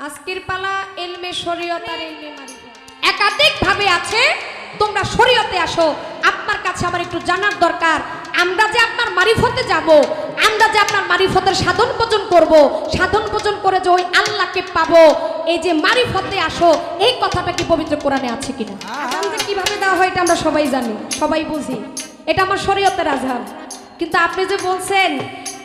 আজকের পালা ইলমে শরীয়ত আর ইলমে মারিফত একাধিক ভাবে আছে। তোমরা শরীয়তে আসো, আপনার কাছে আমার একটু জানার দরকার, আমরা যে আপনার মারিফতে যাব, আমরা যে আপনার মারিফতের সাধন ভোজন করব, সাধন ভোজন করে যে ওই আল্লাহকে পাবো, এই যে মারিফতে আসো, এই কথাটা কি পবিত্র কোরআনে আছে কিনা? আযান যে কিভাবে দেওয়া হয় এটা আমরা সবাই জানি, সবাই বুঝি, এটা আমার শরীয়তের আযান। কিন্তু আপনি যে বলছেন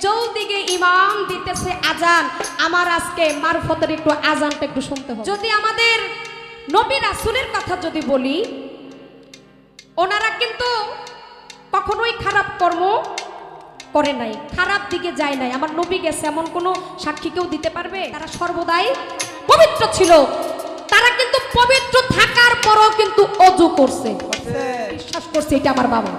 চৌদিকে ইমাম দিতেছে আজান, আমার আজকে মারফতের একটু আজানটা একটু শুনতে হবে। যদি আমাদের নবী রাসূলের কথা যদি বলি, ওনারা কিন্তু কখনোই খারাপ কর্ম করে নাই, খারাপ দিকে যায় নাই। আমার নবী গেছে এমন কোনো সাক্ষী কেউ দিতে পারবে? তারা সর্বদাই পবিত্র ছিল। তারা কিন্তু পবিত্র থাকার পরও কিন্তু ওযু করছে, বিশ্বাস করছে এটা আমার বাবা।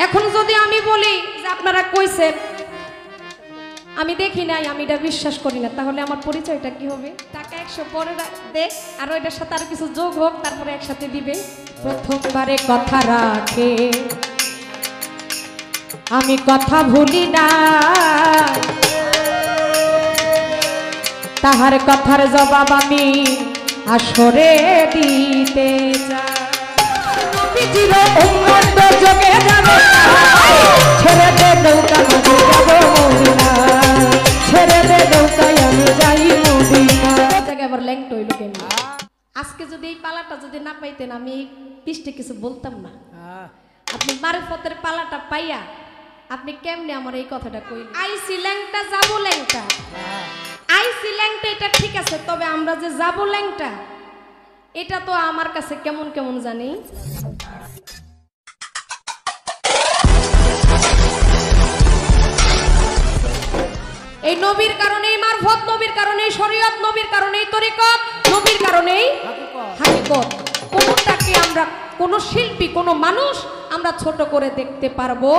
এখন যদি আমি বলি যে আপনারা কইছেন আমি দেখি নাই, আমি এটা বিশ্বাস করি না, তাহলে আমার পরিচয়টা কি হবে? টাকা 100 পরে দেখ, আর ওইটার সাথে আরো কিছু যোগ হোক, তারপরে একসাথে দিবে। প্রথমবারে কথা রাখে আমি কথা ভুলি না, তাহার কথার জবাব আমি আসরে দিতে চাই। নবীজির উম্মত যোগে যাবে, ছেড়ে দে নৌকা মাঝে যাব মদিনা, ছেড়ে দে নৌকায় আমি যাই মদিনা। জায়গায় আবার ল্যাংট হইল কেন? আজকে যদি এই পালাটা যদি না পাইতেন, আমি পৃষ্ঠে কিছু বলতাম না। আপনি মারিফতের পালাটা পাইয়া আপনি কেমনে আমার এই কথাটা কইলেন? আইসি ল্যাংটা যাব ল্যাংটা, আইসি ল্যাংটা এটা ঠিক আছে, তবে আমরা যে যাব ল্যাংটা এটা তো আমার কাছে কেমন কেমন জানি। এই নবীর কারণেই মারফত, নবীর কারণেই শরীয়ত, নবীর কারণেই তরিকত, নবীর কারণেই হাকিকত। কোনটাকে আমরা কোন শিল্পী কোন মানুষ আমরা ছোট করে দেখতে পারবো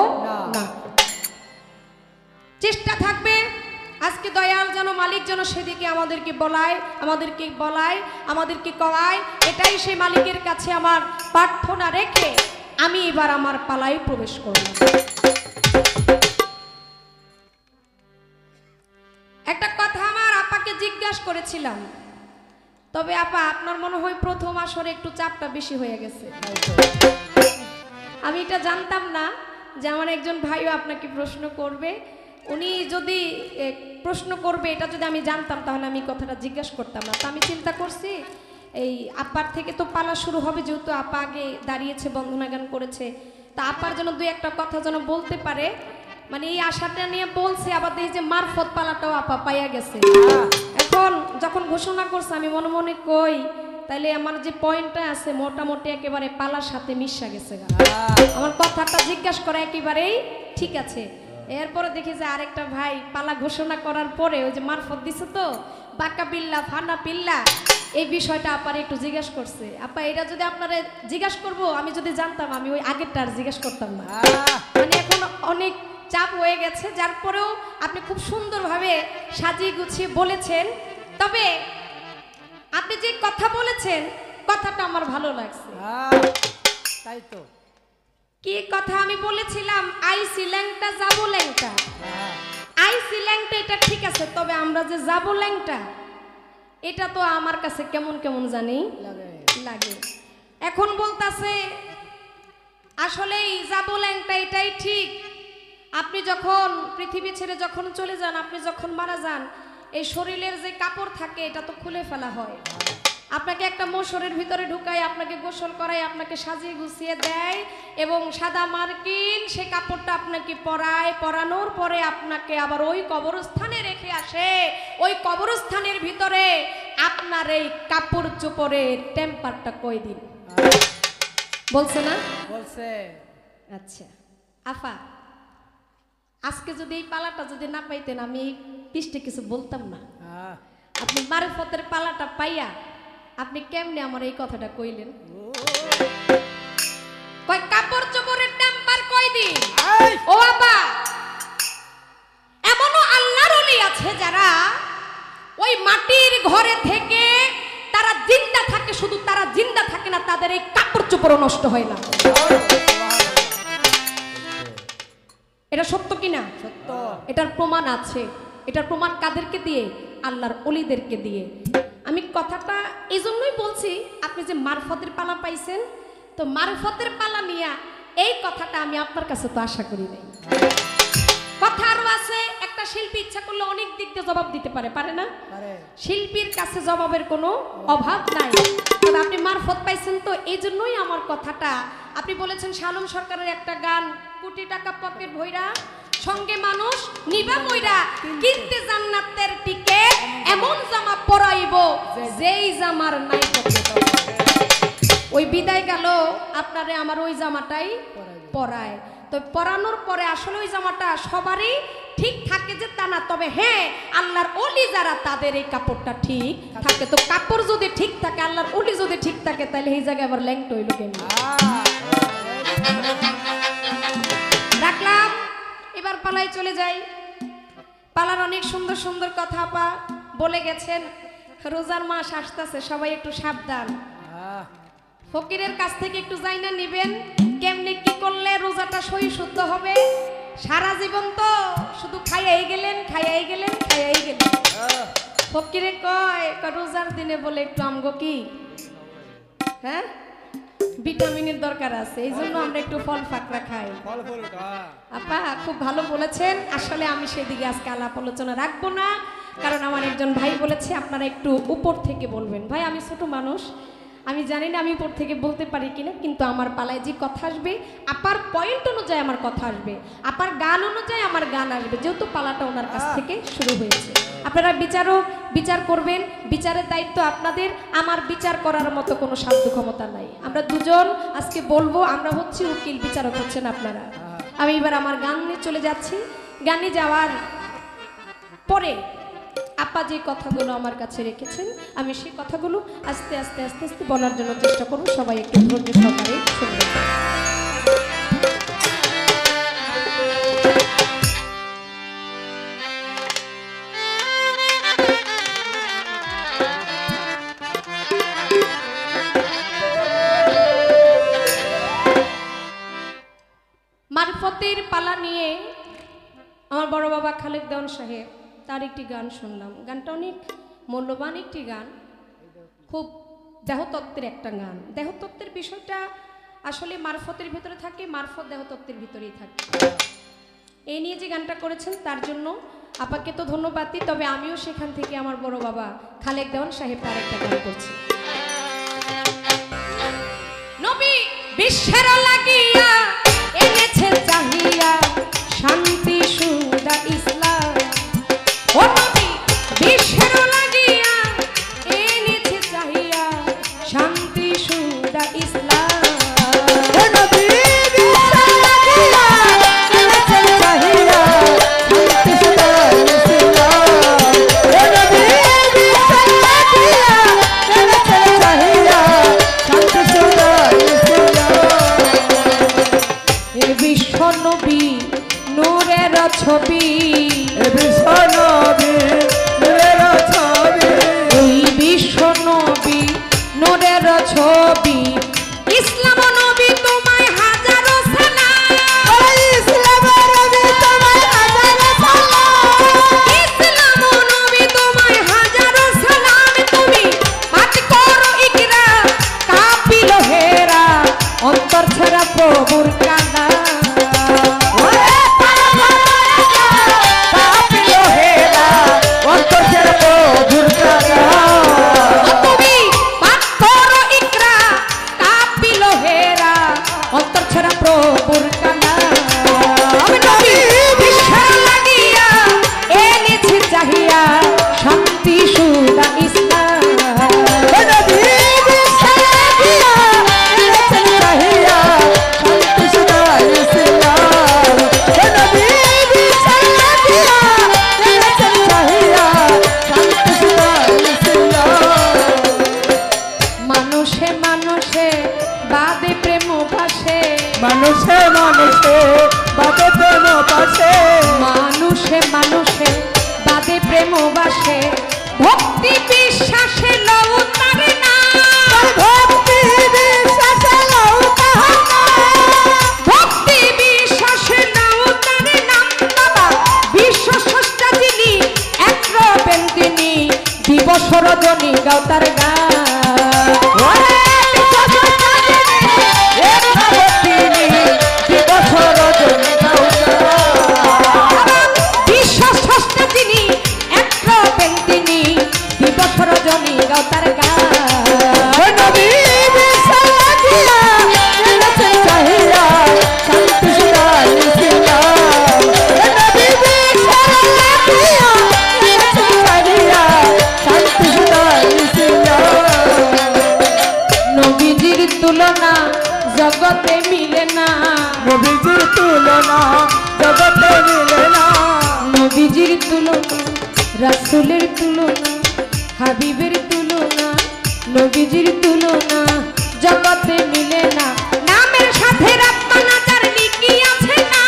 না। চেষ্টা থাকবে আজকে দয়াল যেন মালিক যেন সেদিকে আমাদেরকে বলায়, আমাদেরকে করায়, এটাই সেই মালিকের কাছে আমার প্রার্থনা রেখে আমি এবার আমার পালায় প্রবেশ করলাম। একটা কথা আমার আপাকে জিজ্ঞাসা করেছিলাম, তবে আপা আপনার মনে হয় প্রথম আসরে একটু চাপটা বেশি হয়ে গেছে। আমি এটা জানতাম না যে আমার একজন ভাইও আপনাকে প্রশ্ন করবে। উনি যদি প্রশ্ন করবে এটা যদি আমি জানতাম তাহলে আমি কথাটা জিজ্ঞাসা করতাম না। তো আমি চিন্তা করছি এই আপার থেকে তো পালা শুরু হবে, যেহেতু আপা আগে দাঁড়িয়েছে, বন্দনা গান করেছে, তা আপার জন্য দুই একটা কথা যেন বলতে পারে, মানে এই আশাটা নিয়ে বলছে। আবার দেখি যে মারফত পালাটাও আপা পাইয়া গেছে। এখন যখন ঘোষণা করছে আমি মনে মনে কই তাইলে আমার যে পয়েন্টটা আছে মোটামুটি একেবারে পালার সাথে মিশা গেছে। আমার কথাটা জিজ্ঞাসা করা একেবারেই ঠিক আছে। এরপরে দেখি যে আরেকটা ভাই পালা ঘোষণা করার পরে ওই যে মারফত দিছে তো বাঁকা বিল্লা ফানা পিল্লা, এই বিষয়টা আপার একটু জিজ্ঞাসা করছে। আপা এটা যদি আপনারা জিজ্ঞাসা করবো, আমি যদি জানতাম আমি ওই আগেরটা আর জিজ্ঞাসা করতাম না। মানে এখন অনেক চাপ হয়ে গেছে, যার পরেও আপনি খুব সুন্দরভাবে সাজিয়ে গুছিয়ে বলেছেন। তবে আপনি যে কথা বলেছেন কথাটা আমার ভালো লাগছে। তাই তো কি কথা আমি বলেছিলাম? আইসি ল্যাংটা যাবো ল্যাংটা, আইসি ল্যাংটা এটা ঠিক আছে, তবে আমরা যে যাবো ল্যাংটা এটা তো আমার কাছে কেমন কেমন জানি লাগে। এখন বলতাছে আসলেই যাবো ল্যাংটা এটাই ঠিক। আপনি যখন পৃথিবী ছেড়ে যখন চলে যান, আপনি যখন মারা যান, এই শরীরের যে কাপড় থাকে এটা তো খুলে ফেলা হয়। আপনাকে একটা মোশরের ভিতরে ঢুকায়, আপনাকে গোসল করায়, আপনাকে সাজিয়ে গুছিয়ে দেয় এবং সাদা মার্কিন সে কাপড়টা আপনাকে পরায়, পরানোর পরে আপনাকে আবার ওই কবরস্থানে রেখে আসে। ওই কবরস্থানের ভিতরে আপনার এই কাপড় চোপড়ের টেম্পারটা কয়দিন বলছে না? বলছে। আচ্ছা আফা, আজকে যদি এই পালাটা যদি না পাইতেন আমি পৃষ্ঠে কিছু বলতাম না। আপনি মারিফতের পালাটা পাইয়া আপনি কেমনে আমার এই কথাটা কইলেন? কয় কাপড় চোপড়ের টেম্পার কয়দিন? ও বাবা, এমনও আল্লাহর ওলি আছে যারা ওই মাটির ঘরে থেকে তারা জিন্দা থাকে, শুধু তারা জিন্দা থাকে না, তাদের এই কাপড় চোপড়ও নষ্ট হয় না। এটা সত্য কিনা? সত্য। এটার প্রমাণ আছে। এটার প্রমাণ কাদেরকে দিয়ে? আল্লাহর ওলিদেরকে দিয়ে। আমি কথাটা এই জন্যই বলছি, আপনি যে মারফতের পালা পাইছেন, তো মারফতের পালা নিয়ে এই কথাটা আমি আপনার কাছে তো আশা করি নাই। কথা আরো আছে, একটা শিল্পী ইচ্ছা করলে অনেক দিক দিয়ে জবাব দিতে পারে, পারে না? শিল্পীর কাছে জবাবের কোনো অভাব নাই। তবে আপনি মারফত পাইছেন, তো এই জন্যই আমার কথাটা। আপনি বলেছেন শালম সরকারের একটা গান, কোটি টাকা পকেট ভইরা সঙ্গে মানুষ নিবা মইরা, কিনতে জান্নাতের টিকেট এমন জামা পরাইব যেই জামার নাই পকেট। ওই বিদায় গেল, আপনারে আমার ওই জামাটাই পরায়। তো পরানোর পরে আসলে ওই জামাটা সবারই ঠিক থাকে যে তা না, তবে হ্যাঁ আল্লাহর ওলি যারা তাদের এই কাপড়টা ঠিক থাকে। তো কাপড় যদি ঠিক থাকে, আল্লাহর ওলি যদি ঠিক থাকে, তাহলে এই জায়গায় আবার ল্যাংট হইল কেন? রাখলাম, এবার পালায় চলে যাই। পালার অনেক সুন্দর সুন্দর কথা আপা বলে গেছেন। রোজার মাস আসতেছে, সবাই একটু সাবধান। ফকিরের কাছ থেকে একটু জাইনা নিবেন কেমনে কি করলে রোজাটা সহি শুদ্ধ হবে। সারা জীবন তো শুধু খাইয়াই গেলেন, খাইয়াই গেলেন, খাইয়াই গেলেন। ফকিরে কয় রোজার দিনে বলে একটু আমগো কি, হ্যাঁ, ভিটামিনের দরকার আছে, এই জন্য আমরা একটু ফল ফাকরা খাই। আপা খুব ভালো বলেছেন। আসলে আমি সেদিকে আজকে আলাপ আলোচনা রাখবো না, কারণ আমার একজন ভাই বলেছে আপনারা একটু উপর থেকে বলবেন। ভাই আমি ছোট মানুষ, আমি জানি না আমি উপর থেকে বলতে পারি কিনা, কিন্তু আমার পালায় যে কথা আসবে, আপার পয়েন্ট অনুযায়ী আমার কথা আসবে, আপার গান অনুযায়ী আমার গান আসবে, যেহেতু পালাটা ওনার কাছ থেকে শুরু হয়েছে। আপনারা বিচার করবেন, বিচারের দায়িত্ব আপনাদের। আমার বিচার করার মতো কোনো সাধ্য ক্ষমতা নাই। আমরা দুজন আজকে বলবো, আমরা হচ্ছি উকিল, বিচারক হচ্ছেন আপনারা। আমি এবার আমার গান নিয়ে চলে যাচ্ছি। গানে যাওয়ার পরে আপা যে কথাগুলো আমার কাছে রেখেছেন, আমি সেই কথাগুলো আস্তে আস্তে আস্তে আস্তে বলার জন্য চেষ্টা করব। সবাই একটু ধৈর্য সহকারে শুনবেন। মারফতের পালা নিয়ে আমার বড় বাবা খালেক দেওয়ান সাহেব, তার একটি গান শুনলাম। গানটা অনেক মূল্যবান একটি গান, খুব দেহতত্ত্বের একটা গান। দেহতত্ত্বের বিষয়টা আসলে মারফতের ভিতরে থাকে, মারফত দেহতত্ত্বের ভিতরেই থাকে। এই নিয়ে যে গানটা করেছেন তার জন্য আপাকে তো ধন্যবাদই, তবে আমিও সেখান থেকে আমার বড় বাবা খালেক দেওয়ান সাহেব তার একটা গান করছি। নবী বিশ্বের লাগিয়া এনেছে চাহিয়া শান্তি সুদা ইসলাম। ও নবী বিশ্বের লাগিয়া এনেছে চাহিয়া শান্তি সুদা ইসলাম। ও নবী বিশ্বের লাগিয়া এনেছে চাহিয়া শান্তি সুদা ইসলাম। ও নবী বিশ্বের লাগিয়া এনেছে চাহিয়া শান্তি সুদা ইসলাম। এ বিশ্ব নবী নূরের ছবি, এই বিশ্ব নবী নূরের ছবি। ইসলাম নবী তোমায় হাজারো সালাম, ইসলাম নবী তোমায় হাজারো সালাম, ইসলাম নবী তোমায় হাজারো সালাম। তুমি পাঠ করো ইকরা কাপিল হেরা, অন্তর ছাড়া প্রভুর কানা। তুলনা রাসূলের তুলনা হাবিবের তুলনা নবীজির তুলনা জগতে মিলে না নামের সাথে রাব্বানা যার লিখি আছে না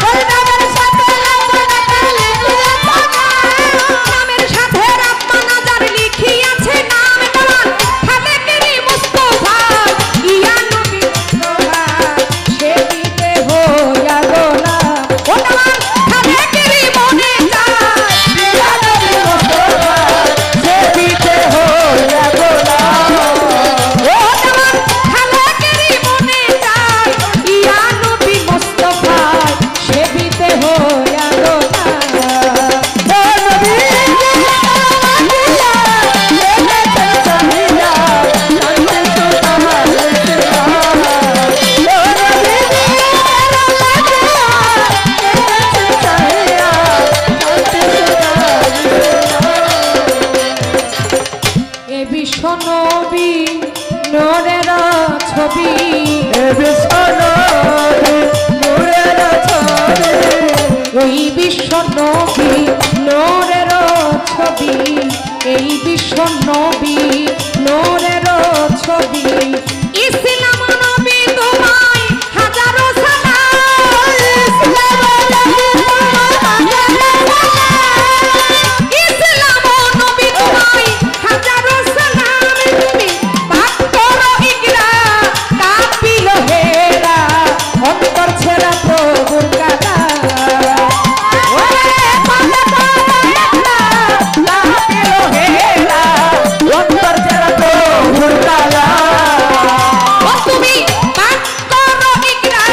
ওই নামের সাথে রাব্বানা যার লিখি আছে না নামের সাথে রাব্বানা যার লিখি আছে নাম বলান খালেকেরই মুস্তাফা ইয়া নবী মুস্তাফা সে দিতে হইয়া গোলাম ও নাম খালেকেরই মনে যায় ইয়া নবী মুস্তাফা সে দিতে হইয়া গোলাম ও নাম খালেকেরই মনে যায় ইয়া নবী মুস্তাফা সে দিতে হইয়া গোলাম ও নবী এ বিশ্ব নবী নূরের ছবি এ বিশ্ব নবী নূরের ছবি ওই বিশ্ব নবী নূরের ছবি এই বিশ্ব নবী নূরের ছবি ইসলাম নবী তোমায় হাজারো সালাম ইসলাম নবী ইসলাম নবী তোমায় হাজারো সালাম তুমি পাক করো ইকরা কাপিল হেরা অন্তর ছেড়া প্রভুর কাদা ওরে পাক করো ইকরা কাপিল হেরা অন্তর ছেড়া প্রভুর কাদা ও তুমি পাক করো ইকরা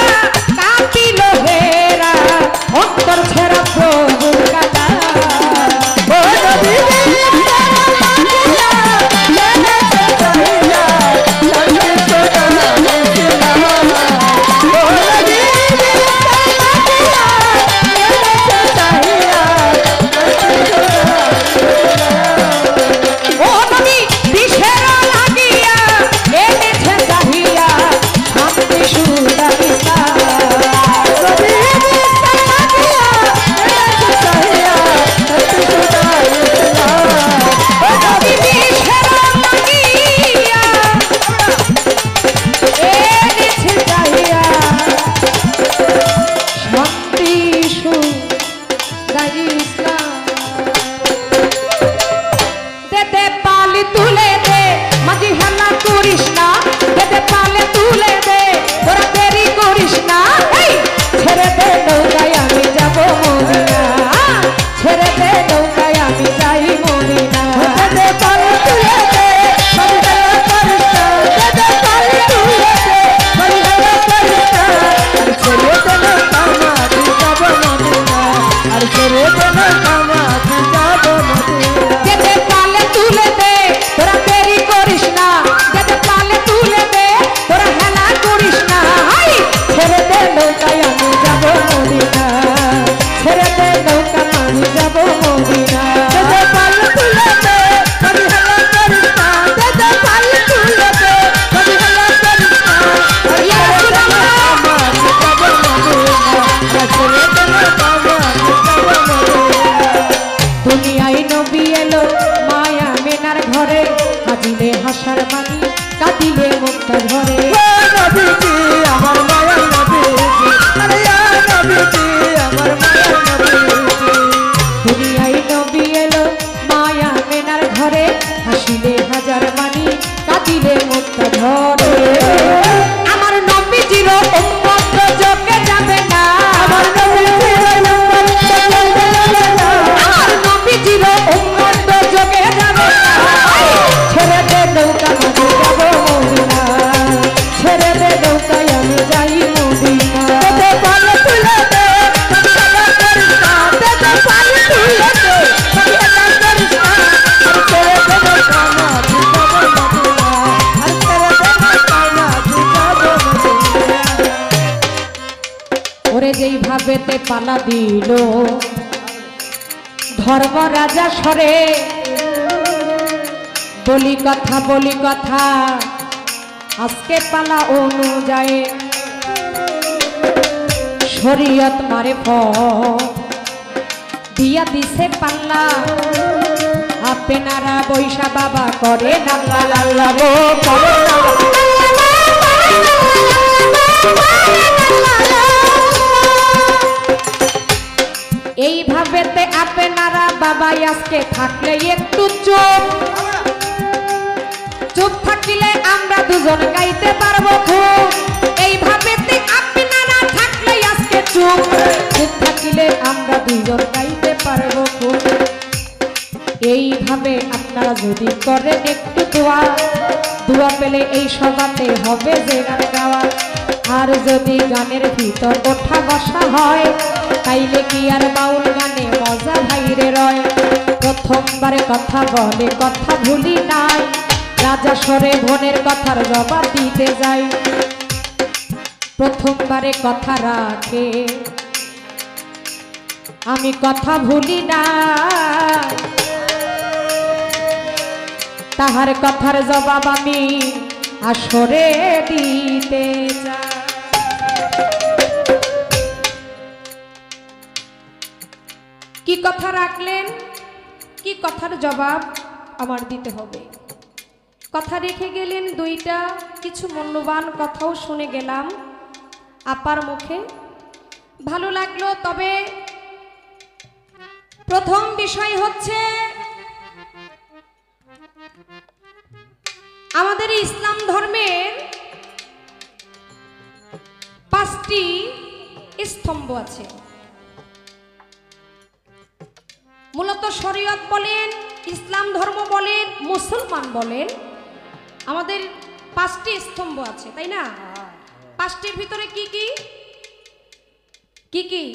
কাপিল হেরা অন্তর ছেড়া প্রভুর কাদা ও নবী ও নবী দিশের লাগিয়া এনেছে চাহিয়া শান্তি সুদাইতা নবী দিশের লাগিয়া এনেছে চাহিয়া শান্তি সুদাইতা ও নবী দিশের লাগিয়া এনেছে চাহিয়া শান্তি সুদাইতা দেদে পালে তুলে দে মাঝি হাল্লা করিস না দেদে পালে তুলে দে তোরা দেরি করিস না এই ছেড়ে দে নৌকায় আমি যাব মদিনা ছেড়ে দে নৌকায় আমি যাই মদিনা দেদে পালে তুলে দে মাঝি হাল্লা করিস না দেদে পালে তুলে দে মাঝি হাল্লা করিস না আর ছেড়ে দে নৌকায় আমি যাব মদিনা আর ছেড়ে দে নৌকায় আমি যাব মদিনা দেদে পালে তুলে দে তোরা দেরি করিস না দেদে পালে তুলে দে তোরা হেলা করিস না হাই ছেড়ে দে নৌকায় আমি যাব মদিনা ছেড়ে দে নৌকা আমি যাব মদিনা দেদে পালে তুলে দে আমি হেলা করিস না দেদে পালে তুলে দে আমি হেলা করিস না ইয়া রাসূলুল্লাহ আমি যাব মদিনা ছেড়ে দে নৌকা আমি যাব মদিনা দুনিয়ায় নবী এলো মায়া মেনার ঘরে হাজিলে হাসার মানি কাঁদিলে মুক্তা ঘরে নবীজি আমার মায়ার নবীজি আরে ইয়া নবীজি আমার মায়ার নবীজি দুনিয়ায় নবী এলো মায়া মেনার ঘরে হাসিলে হাজার মানি কাঁদিলে মুক্তা ঘরে আমার নবীজির উম্মত যোগে যাবে না আমার নবীজির উম্মত যোগে যাবে না আমার নবীজির উম্মত যোগে যাবে না ছেড়ে দে নৌকা মাঝে যাব মদিনা ছেড়ে দে নৌকায় আমি যাই মদিনা দেদে পালে তুলে দে আমি হেলা করিস না দেদে পালে তুলে দে আমি হেলা করিস না আর ছেড়ে দে নৌকা মাঝে যাব মদিনা আর ছেড়ে দে নৌকা মাঝে যাব মদিনা ওরে যেই ভাবেতে পালা দিল ধর্ম রাজা সরে বলি কথা আজকে পালা অনুযায়ী শরীয়ত মারে দিয়া দিছে পাল্লা আপনারা বৈশা বাবা করে নাল্লা লাল্লা গো করে এইভাবেতে আপনারা বাবা আজকে থাকলে একটু চুপ চুপ থাকিলে আমরা দুজন গাইতে পারবো খুব এইভাবেতে আপনারা থাকলে আজকে চুপ চুপ থাকিলে আমরা দুজন গাইতে পারবো খুব এইভাবে আপনারা যদি করেন একটু দোয়া দোয়া পেলে এই সভাতে হবে যে গান গাওয়া আর যদি গানের ভিতর ওঠা বসা হয় তাইলে কি আর বাউল গানে মজা ভাইরে রয় প্রথমবারে কথা বলে কথা ভুলি নাই রাজা সরে বোনের কথার জবাব দিতে যাই প্রথমবারে কথা রাখে আমি কথা ভুলি না তাহার কথার জবাব আমি আসরে দিতে চাই কি কথা রাখলেন কি কথার জবাব আমার দিতে হবে কথা রেখে গেলেন দুইটা কিছু মূল্যবান কথাও শুনে গেলাম আপার মুখে ভালো লাগলো তবে প্রথম বিষয় হচ্ছে আমাদের ইসলাম ধর্মের 5টি স্তম্ভ আছে মূলত শরীয়ত বলেন ইসলাম ধর্ম বলেন মুসলমান বলেন আমাদের 5টি স্তম্ভ আছে তাই না 5টির ভিতরে কি কি কি কি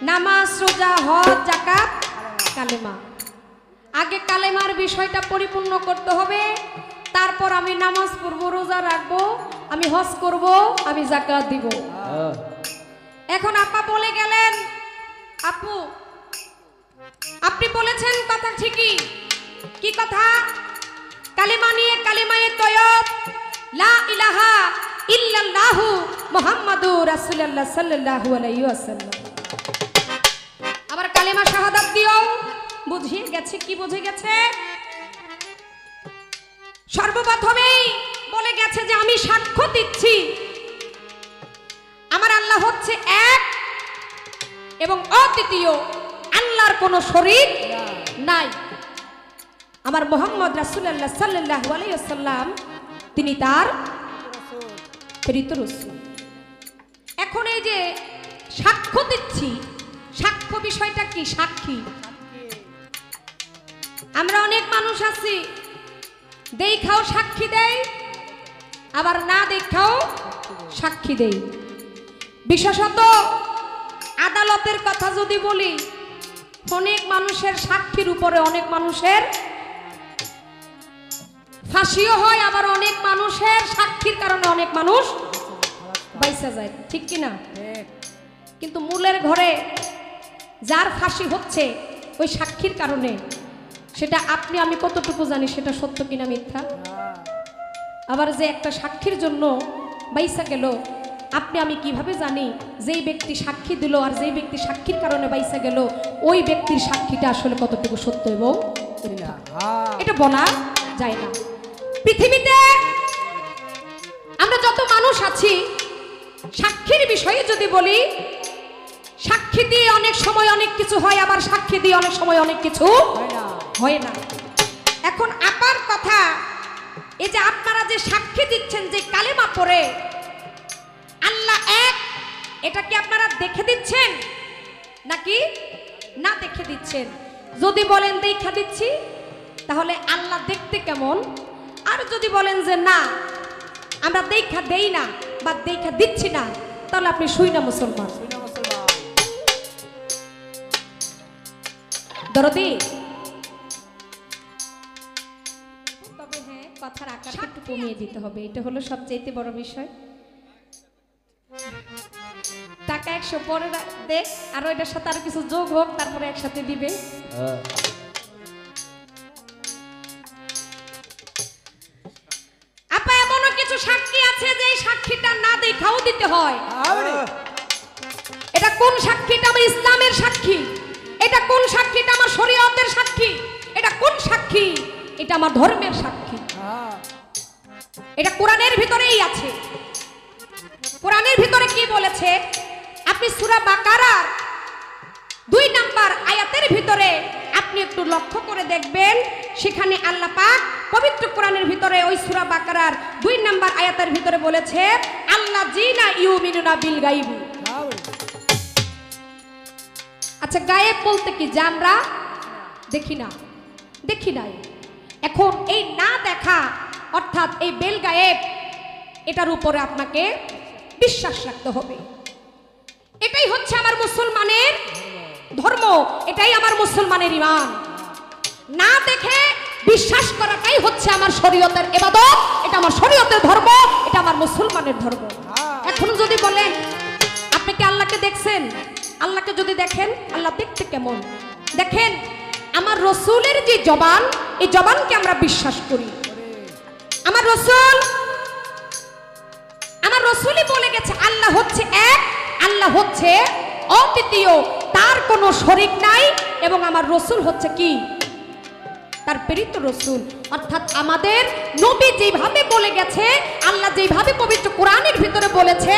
নামাজ রোজা হজ যাকাত কালেমা আগে কালেমার বিষয়টা পরিপূর্ণ করতে হবে তারপর আমি নামাজ পড়ব রোজা রাখবো আমি হজ করব আমি যাকাত দিব এখন আপা বলে গেলেন আপু আপনি বলেছেন কথা ঠিকই কি কথা কালেমা নিয়ে কালেমায়ে তয়্যব লা ইলাহা ইল্লাল্লাহু মুহাম্মাদুর রাসূলুল্লাহ সাল্লাল্লাহু আলাইহি ওয়াসাল্লাম আবার কালেমা শাহাদাত দিও বুঝিয়ে গেছে কি বুঝে গেছে সর্বপ্রথমেই বলে গেছে যে আমি সাক্ষ্য দিচ্ছি আমার আল্লাহ হচ্ছে এক এবং অদ্বিতীয় আল্লাহর কোনো শরীক নাই আমার মুহাম্মদ রাসূলুল্লাহ সাল্লাল্লাহু আলাইহি ওয়াসাল্লাম তিনি তার প্রেরিত রাসূল এখন এই যে সাক্ষ্য দিচ্ছি সাক্ষ্য বিষয়টা কি সাক্ষী আমরা অনেক মানুষ আছি দেখাও সাক্ষী দেয় আবার না দেখাও সাক্ষী দেয় বিশেষত আদালতের কথা যদি বলি অনেক মানুষের সাক্ষীর উপরে অনেক মানুষের ফাঁসিও হয় আবার অনেক মানুষের সাক্ষীর কারণে অনেক মানুষ বাইসা যায় ঠিক কি না কিন্তু মূলের ঘরে যার ফাঁসি হচ্ছে ওই সাক্ষীর কারণে সেটা আপনি আমি কতটুকু জানি সেটা সত্য কিনা মিথ্যা আবার যে একটা সাক্ষীর জন্য বাইসা গেল আপনি আমি কিভাবে জানি যেই ব্যক্তি সাক্ষী দিল আর যেই ব্যক্তি সাক্ষীর কারণে বাইসা গেল ওই ব্যক্তির সাক্ষীটা আসলে কতটুকু সত্য এবং এটা বলা যায় না পৃথিবীতে আমরা যত মানুষ আছি সাক্ষীর বিষয়ে যদি বলি সাক্ষী দিয়ে অনেক সময় অনেক কিছু হয় আবার সাক্ষী দিয়ে অনেক সময় অনেক কিছু হয় না এখন আপার কথা এই যে আপনারা যে সাক্ষী দিচ্ছেন যে কালেমা পড়ে আল্লাহ এক এটা কি আপনারা দেখে দিচ্ছেন নাকি না দেখে দিচ্ছেন যদি বলেন দেখা দিচ্ছি তাহলে আল্লাহ দেখতে কেমন আর যদি বলেন যে না আমরা দেখা দেই না বা দেখা দিচ্ছি না তাহলে আপনি শুই না মুসলমান দরদি তবে হ্যাঁ কথার আকারটা একটু কমিয়ে দিতে হবে এটা হলো সবচেয়ে বড় বিষয় টাকা 100 পরে দেখ আর ওইটার সাথে আর কিছু যোগ হোক তারপরে একসাথে দিবে আপা এমনও কিছু সাক্ষী আছে যে এই সাক্ষীটা না দেখাও দিতে হয় এটা কোন সাক্ষীটা আমার ইসলামের সাক্ষী এটা কোন সাক্ষী? এটা আমার শরীয়তের সাক্ষী। এটা কোন সাক্ষী? এটা আমার ধর্মের সাক্ষী। হ্যাঁ এটা কোরআনের ভিতরেই আছে। কোরআনের ভিতরে কি বলেছে? আপনি সূরা বাকারার 2 নাম্বার আয়াতের ভিতরে আপনি একটু লক্ষ্য করে দেখবেন, সেখানে আল্লাহ পাক পবিত্র কোরআনের ভিতরে ওই সূরা বাকারার 2 নাম্বার আয়াতের ভিতরে বলেছে, আল্লাযীনা ইউমিনুনা বিল গায়বি। হ্যাঁ আচ্ছা, গায়েব বলতে কি? যে আমরা দেখি না, দেখি নাই। এখন এই না দেখা অর্থাৎ এই বেল গায়েব, এটার উপরে আপনাকে বিশ্বাস রাখতে হবে। এটাই হচ্ছে আমার মুসলমানের ধর্ম, এটাই আমার মুসলমানের ঈমান। না দেখে বিশ্বাস করাটাই হচ্ছে আমার শরীয়তের ইবাদত, এটা আমার শরীয়তের ধর্ম, এটা আমার মুসলমানের ধর্ম। এখন যদি বলেন আপনি কি আল্লাহকে দেখছেন? আল্লাহকে যদি দেখেন, আল্লাহ দেখতে কেমন? দেখেন, আমার রসুলের যে জবান, এই জবানকে আমরা বিশ্বাস করি। আমার রসুলই বলে গেছে আল্লাহ হচ্ছে এক, আল্লাহ হচ্ছে অদ্বিতীয়, তার কোনো শরীক নাই, এবং আমার রসুল হচ্ছে কি? তার প্রেরিত রসুল। অর্থাৎ আমাদের নবী যেভাবে বলে গেছে, আল্লাহ যেভাবে পবিত্র কোরআনের ভিতরে বলেছে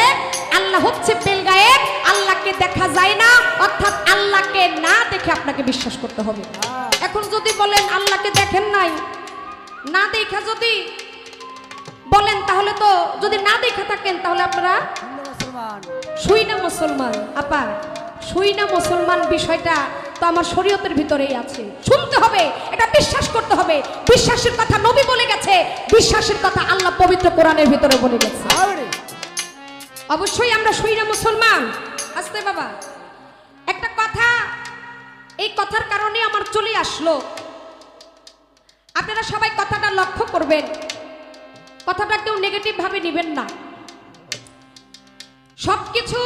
আল্লাহ হচ্ছে বেল গায়েব, আল্লাহকে দেখা যায় না, অর্থাৎ আল্লাহকে না দেখে আপনাকে বিশ্বাস করতে হবে। এখন যদি বলেন আল্লাহকে দেখেন নাই, না দেখা যদি বলেন, তাহলে তো যদি না দেখা থাকেন তাহলে আপনারা মুসলমান। শুই না মুসলমান। আপা, শুই না মুসলমান বিষয়টা তো আমার শরীয়তের ভিতরেই আছে, শুনতে হবে, এটা বিশ্বাস করতে হবে। বিশ্বাসের কথা নবী বলে গেছে, বিশ্বাসের কথা আল্লাহ পবিত্র কোরআনের ভিতরে বলে গেছে। অবশ্যই আমরা শুই না মুসলমান। আস্তে বাবা, একটা কথা, এই কথার কারণে আমার চলে আসলো, আপনারা সবাই কথাটা লক্ষ্য করবেন, কথাটা কেউ নেগেটিভ ভাবে নেবেন না। সবকিছু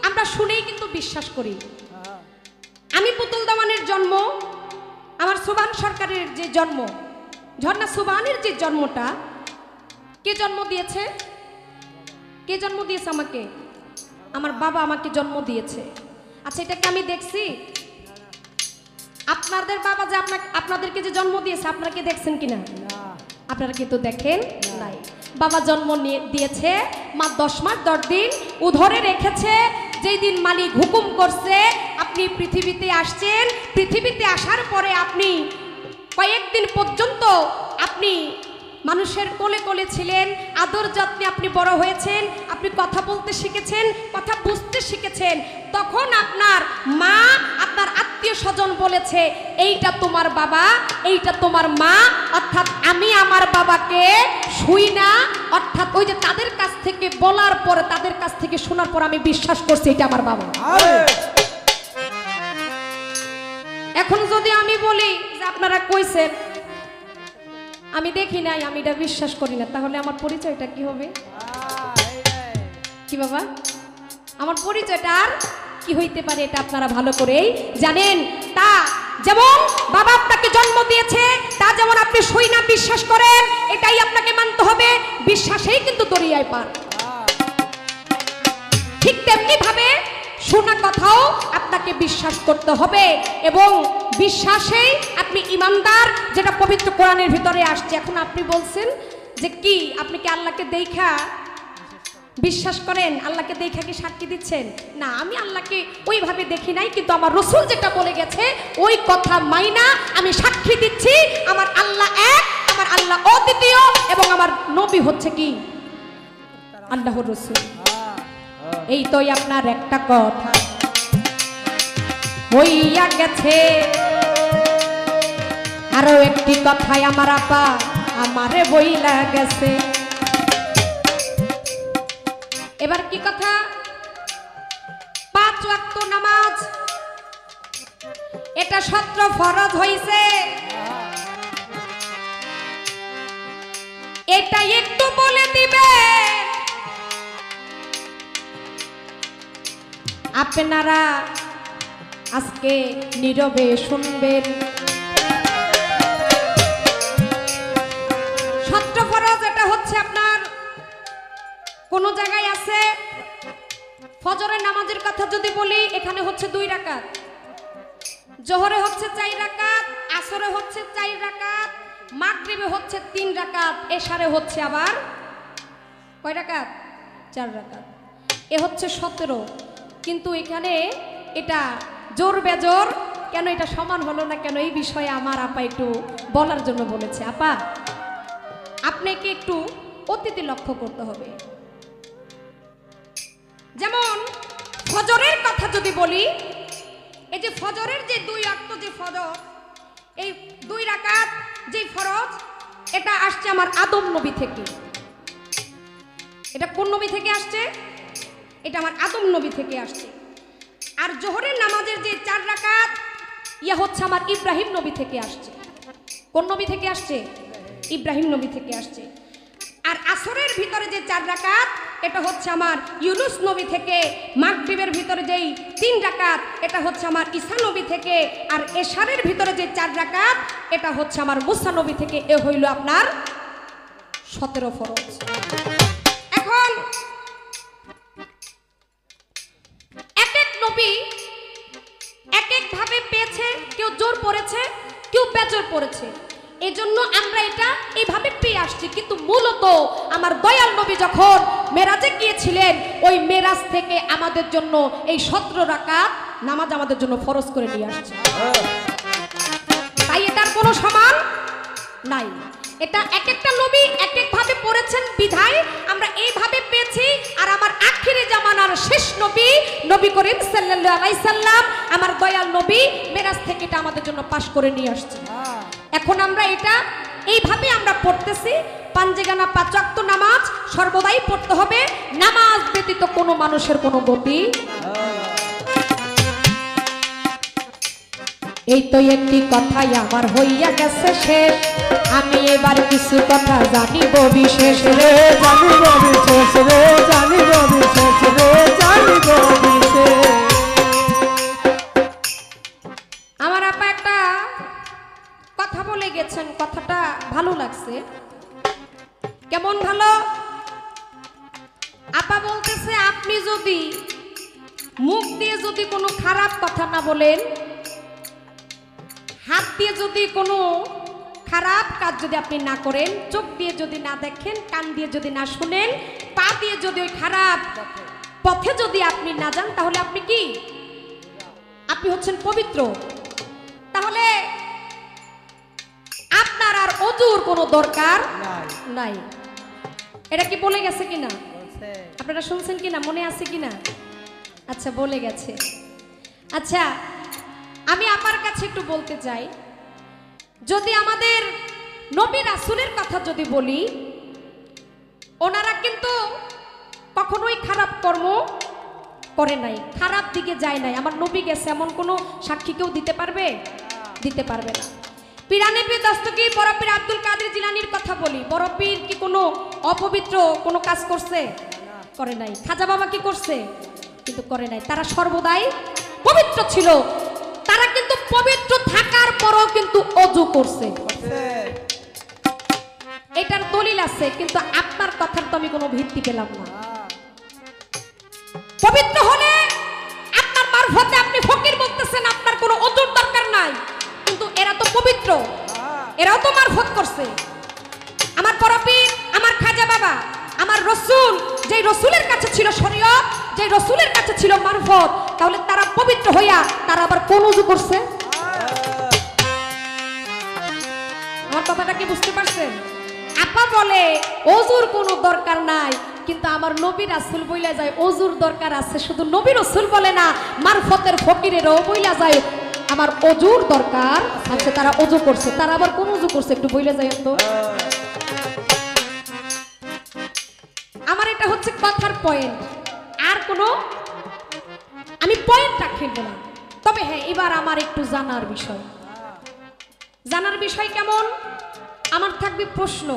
আমরা শুনেই কিন্তু বিশ্বাস করি। আমি পুতুল দামানের জন্ম, আমার সুবহান সরকারের যে জন্ম, ঝর্ণা সুবহানের যে জন্মটা, কে জন্ম দিয়েছে? কে জন্ম দিয়েছে আমাকে? আমার বাবা আমাকে জন্ম দিয়েছে। আচ্ছা, এটাকে আমি দেখছি? আপনাদের বাবা যে আপনাদেরকে যে জন্ম দিয়েছে, আপনারা কি দেখছেন কিনা? আপনারা কিন্তু দেখেন নাই। বাবা জন্ম দিয়েছে, মা 10 মাস 10 দিন উদরে রেখেছে। যেই দিন মালিক হুকুম করছে আপনি পৃথিবীতে আসছেন, পৃথিবীতে আসার পরে আপনি কয়েকদিন পর্যন্ত আপনি মানুষের কোলে কোলে ছিলেন, আদর যত্নে আপনি বড় হয়েছেন, আপনি কথা বলতে শিখেছেন, কথা বুঝতে শিখেছেন। তখন আপনার মা, আপনার আত্মীয় স্বজন বলেছে এইটা তোমার বাবা, এইটা তোমার মা। অর্থাৎ আমি আমার বাবাকে শুই না, অর্থাৎ ওই যে তাদের কাছ থেকে বলার পরে, তাদের কাছ থেকে শোনার পর আমি বিশ্বাস করছি এটা আমার বাবা। এখন যদি আমি বলি যে আপনারা কইছেন আমি দেখি নাই, আমি এটা বিশ্বাস করি না, তাহলে আমার পরিচয়টা কি হবে? কি বাবা, আমার পরিচয়টা আর কি হইতে পারে? এটা আপনারা ভালো করেই জানেন। তা যেমন বাবা আপনাকে জন্ম দিয়েছে, তা যেমন আপনি শুই না বিশ্বাস করেন, এটাই আপনাকে মানতে হবে। বিশ্বাসেই কিন্তু দরিয়ায় পার। ঠিক তেমনি ভাবে শোনা কথাও আপনাকে বিশ্বাস করতে হবে, এবং বিশ্বাসেই আপনি ইমানদার, যেটা পবিত্র কোরআনের ভিতরে আসছে। এখন আপনি বলছেন যে কি, আপনি কি আল্লাহকে দেখা বিশ্বাস করেন? আল্লাহকে দেখা কি সাক্ষী দিচ্ছেন? না, আমি আল্লাহকে ওইভাবে দেখি নাই, কিন্তু আমার রসুল যেটা বলে গেছে ওই কথা মাইনা আমি সাক্ষী দিচ্ছি আমার আল্লাহ এক, আমার আল্লাহ অদ্বিতীয়, এবং আমার নবী হচ্ছে কি আল্লাহর রসুল। এই তো আপনার একটা কথা হইয়া গেছে, আরো একটি কথাই আমার আপা আমারে বইলা গেছে। এবার কি কথা? 5 ওয়াক্ত নামাজ এটা 17 ফরজ হইছে, এটা একটু বলে দিবে আপনারা, আজকে নীরবে শুনবেন। 17 ফরজ এটা হচ্ছে আপনার কোন জায়গায় আছে ফজরের নামাজের কথা যদি বলি, এখানে হচ্ছে 2 রাকাত। জোহরে হচ্ছে 4 রাকাত, আসরে হচ্ছে 4 রাকাত, মাগরিবে হচ্ছে 3 রাকাত, এশারে হচ্ছে আবার কয় রাকাত? 4 রাকাত। এ হচ্ছে 17। কিন্তু এখানে এটা জোর বেজোর কেন, এটা সমান হলো না কেন, এই বিষয়ে আমার আপা একটু বলার জন্য বলেছে। আপা, আপনাকে একটু অতীতে লক্ষ্য করতে হবে। যেমন ফজরের কথা যদি বলি, এই যে ফজরের যে 2 ওয়াক্ত যে ফজর, এই 2 রাকাত যে ফরজ, এটা আসছে আমার আদম নবী থেকে। এটা কোন নবী থেকে আসছে? এটা আমার আদম নবী থেকে আসছে। আর জোহরের নামাজের যে 4 রাকাত, ইয়া হচ্ছে আমার ইব্রাহিম নবী থেকে আসছে। কোন নবী থেকে আসছে? ইব্রাহিম নবী থেকে আসছে। আর আসরের ভিতরে যে 4 রাকাত, এটা হচ্ছে আমার ইউনুস নবী থেকে। মাগরিবের ভিতরে যেই 3 রাকাত, এটা হচ্ছে আমার ঈসা নবী থেকে। আর এশারের ভিতরে যে 4 রাকাত, এটা হচ্ছে আমার মুসা নবী থেকে। এ হইল আপনার 17 ফরজ। এখন এক এক নবী এক এক ভাবে পেয়েছে, কেউ জোর পড়েছে, কেউ বেজোর পড়েছে। এজন্য আমরা এটা এইভাবে পেয়ে আসছি। কিন্তু মূলত আমার দয়াল নবী যখন মেরাজে গিয়েছিলেন, ওই মেরাজ থেকে আমাদের জন্য এই 17 রাকাত নামাজ আমাদের জন্য ফরজ করে নিয়ে আসছে। তাই এটার কোনো সমান নাই। এটা এক একটা নবী এক এক ভাবে পড়েছেন বিধায় আমরা এইভাবে পেয়েছি। আর আমার আখিরি জামানার শেষ নবী, নবী করিম সাল্লাল্লাহু আলাইহি সাল্লাম, আমার দয়াল নবী মেরাজ থেকে এটা আমাদের জন্য পাশ করে নিয়ে আসছে। এখন আমরা এটা এইভাবে আমরা পড়তেছি। পাঞ্জেগানা 5 ওয়াক্ত নামাজ সর্বদাই পড়তে হবে। নামাজ ব্যতীত কোনো মানুষের কোনো গতি। এই তো একটি কথাই আমার হইয়া গেছে শেষ, আমি এবার কিছু কথা জানিব বিশেষ রে। জানিব বিশেষ রে, জানিব বিশেষ রে, জানিব বিশেষ। আমার আপা একটা কথা বলে গেছেন, কথাটা ভালো লাগছে। কেমন ভালো? আপা বলতেছে, আপনি যদি মুখ দিয়ে যদি কোনো খারাপ কথা না বলেন, হাত দিয়ে যদি কোনো খারাপ কাজ যদি আপনি না করেন, চোখ দিয়ে যদি না দেখেন, কান দিয়ে যদি না শুনেন, পা দিয়ে যদি ওই খারাপ পথে যদি আপনি না যান, তাহলে আপনি কি? আপনি হচ্ছেন পবিত্র। তাহলে আপনার আর ওযুর কোনো দরকার নাই। এটা কি বলে গেছে কিনা? আপনারা শুনছেন কিনা? মনে আছে কিনা? আচ্ছা, বলে গেছে। আচ্ছা, আমি আমার কাছে একটু বলতে চাই, যদি আমাদের নবী রাসূলের কথা যদি বলি, ওনারা কিন্তু কখনোই খারাপ কর্ম করে নাই, খারাপ দিকে যায় নাই। আমার নবী গেছে এমন কোনো সাক্ষী কেউ দিতে পারবে? দিতে পারবে না। পীরানে পীর দস্তগীর বড় পীর আব্দুল কাদের জিলানীর কথা বলি, বড় পীর কি কোনো অপবিত্র কোনো কাজ করছে? করে নাই। খাজা বাবা কি করছে? কিন্তু করে নাই। তারা সর্বদাই পবিত্র ছিল। তারা কিন্তু পবিত্র থাকার পরও কিন্তু ওযু করছে। এটার দলিল আছে, কিন্তু আপনার কথার তো আমি কোনো ভিত্তি পেলাম না। পবিত্র হলে আপনার মারফতে আপনি ফকির বলতেছেন, আপনার কোনো ওযুর দরকার নাই, কিন্তু এরা তো পবিত্র, এরাও তো মারফত করছে। আমার বড় পীর, আমার খাজা বাবা, আমার রসুল, যে রসুলের কাছে ছিল শরীয়ত, যে রসুলের কাছে ছিল মারফত, তাহলে তারা পবিত্র হইয়া তারা আবার কোন ওযু করছে? আমার কথাটা কি বুঝতে পারছেন? আপা বলে ওযুর কোনো দরকার নাই, কিন্তু আমার নবী রাসূল বইলা যায় ওযুর দরকার আছে। শুধু নবী রাসূল বলে না, মারফতের ফকিরেরও বইলা যায় আমার ওযুর দরকার আছে। তারা ওযু করছে, তারা আবার কোন ওযু করছে একটু বইলা যায় তো। আমার এটা হচ্ছে কথার পয়েন্ট, আর কোনো আমি পয়েন্ট রাখব না। তবে হ্যাঁ, এবার আমার একটু জানার বিষয়। জানার বিষয় কেমন? আমার থাকবে প্রশ্ন।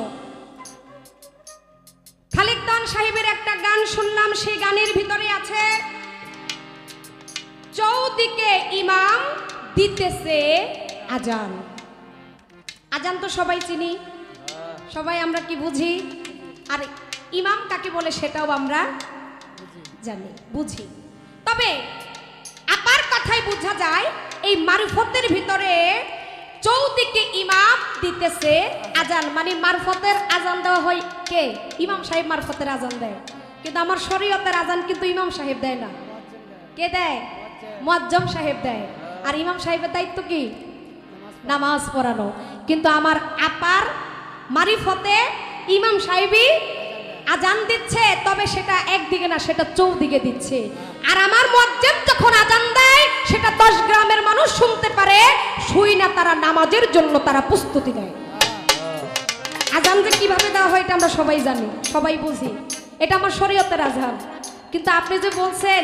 খালেক দান সাহেবের একটা গান শুনলাম, সেই গানের ভিতরে আছে, চৌদিকে ইমাম দিতেছে আজান। আজান তো সবাই চিনি, সবাই আমরা কি বুঝি, আর ইমাম কাকে বলে সেটাও আমরা জানি, বুঝি। তবে আপার কথাই বোঝা যায় এই মারফতের ভিতরে চৌদিকে ইমাম দিতেছে আজান, মানে মারফতের আজান দেওয়া হয় কে? ইমাম সাহেব মারফতের আজান দেয়, কিন্তু আমার শরীয়তের আজান কিন্তু ইমাম সাহেব দেয় না। কে দেয়? মুয়াজ্জম সাহেব দেয়। আর ইমাম সাহেবের দায়িত্ব কি? নামাজ পড়ানো। কিন্তু আমার আপার মারিফতে ইমাম সাহেবই আজান দিচ্ছে, তবে সেটা একদিকে না, সেটা চৌদিকে দিচ্ছে। আর আমার মুয়াজ্জিন যখন আজান দেয় সেটা 10 গ্রামের মানুষ শুনতে পারে, শুই না তারা নামাজের জন্য তারা প্রস্তুতি নেয়। আজান যে কিভাবে দেওয়া হয় এটা আমরা সবাই জানি, সবাই বুঝি, এটা আমার শরীয়তের আজান। কিন্তু আপনি যে বলছেন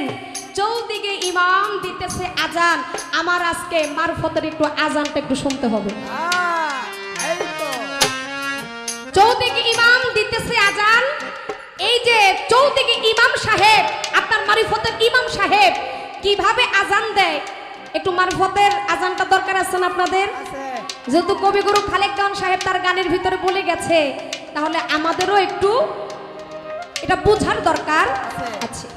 চৌদিকে ইমাম দিতেছে আজান, আমার আজকে মারফতের একটু আজানটা একটু শুনতে হবে। চৌদিকে ইমাম দিতেছে আজান, এই যে চৌদিকে ইমাম সাহেব, আপনার মারিফতের ইমাম সাহেব কিভাবে আজান দেয়, একটু মারফতের আজানটা দরকার আছে না আপনাদের? যেহেতু কবিগুরু খালেক খান সাহেব তার গানের ভিতরে বলে গেছে, তাহলে আমাদেরও একটু এটা বোঝার দরকার আছে।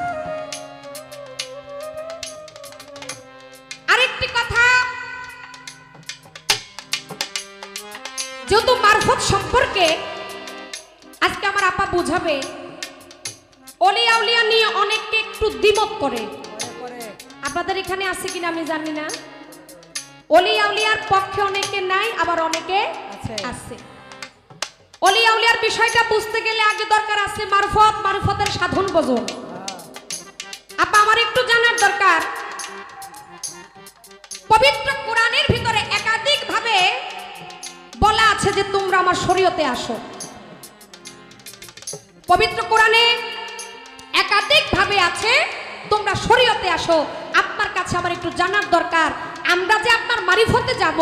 আরেকটি কথা, যেহেতু মারফত সম্পর্কে আজকে আমার আপা বুঝাবে, অলিয়া উলিয়া নিয়ে অনেককে একটু দ্বিমত করে। আপনাদের এখানে আছে কিনা আমি জানি না। অলিয়া উলিয়ার পক্ষে অনেকে নাই, আবার অনেকে আছে। অলিয়া উলিয়ার বিষয়টা বুঝতে গেলে আগে দরকার আছে মারফত, মারফতের সাধন ভজন। আপা আমার একটু জানার দরকার, পবিত্র কোরআনের ভিতরে একাধিক ভাবে বলা আছে যে তোমরা আমার শরীয়তে আসো। পবিত্র কোরআনে একাধিক ভাবে আছে তোমরা শরীয়তে আসো। আপনার কাছে আমার একটু জানার দরকার, আমরা যে আপনার মারিফতে যাব,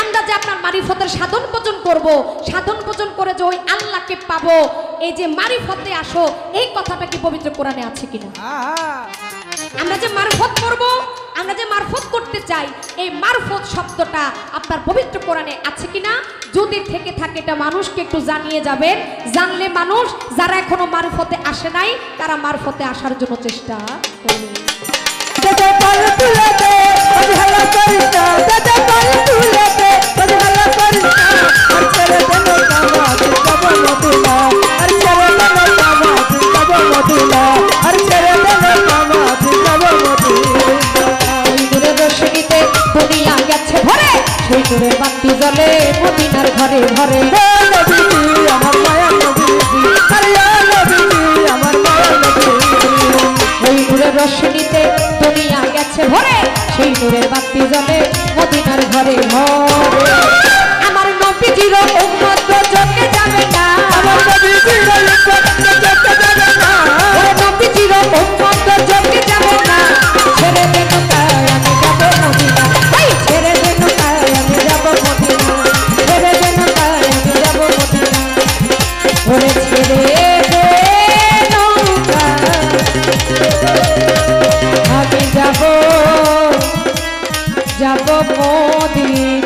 আমরা যে আপনার মারিফতের সাধন ভজন করব, সাধন ভজন করে যে ওই আল্লাহকে পাবো, এই যে মারিফতে আসো, এই কথাটা কি পবিত্র কোরআনে আছে কিনা? আমরা যে মারফত করব, আমরা যে মারফত করতে চাই, এই মারফত শব্দটা আপনার পবিত্র কোরআনে আছে কিনা? যদি থেকে থাকে এটা মানুষকে একটু জানিয়ে যাবেন, জানলে মানুষ যারা এখনো মারফতে আসে নাই তারা মারফতে আসার জন্য চেষ্টা করবে। সেই নূরের বাতি জ্বলে মদিনার ঘরে ঘরে, আমার মায়া নবীজি, আমার মায়া নবীজি। ওই নূরের রোশনীতে দুনিয়া গেছে ভরে, সেই নূরের বাতি জ্বলে মদিনার ঘরে ঘরে। আমার নবীজির উম্মত চোখে যাবে না, আমার নবীজির উম্মত চোখে যাবে না, ওরে নবীজির উম্মত চোখে যাবে না। ছেড়ে দেন তাই আমি যাব মদিনা, এই ছেড়ে দেন তাই আমি যাব মদিনা, ছেড়ে দেন তাই আমি যাব মদিনা, ওরে ছেড়ে দে নৌকা আমি যাব, যাব মদিনা।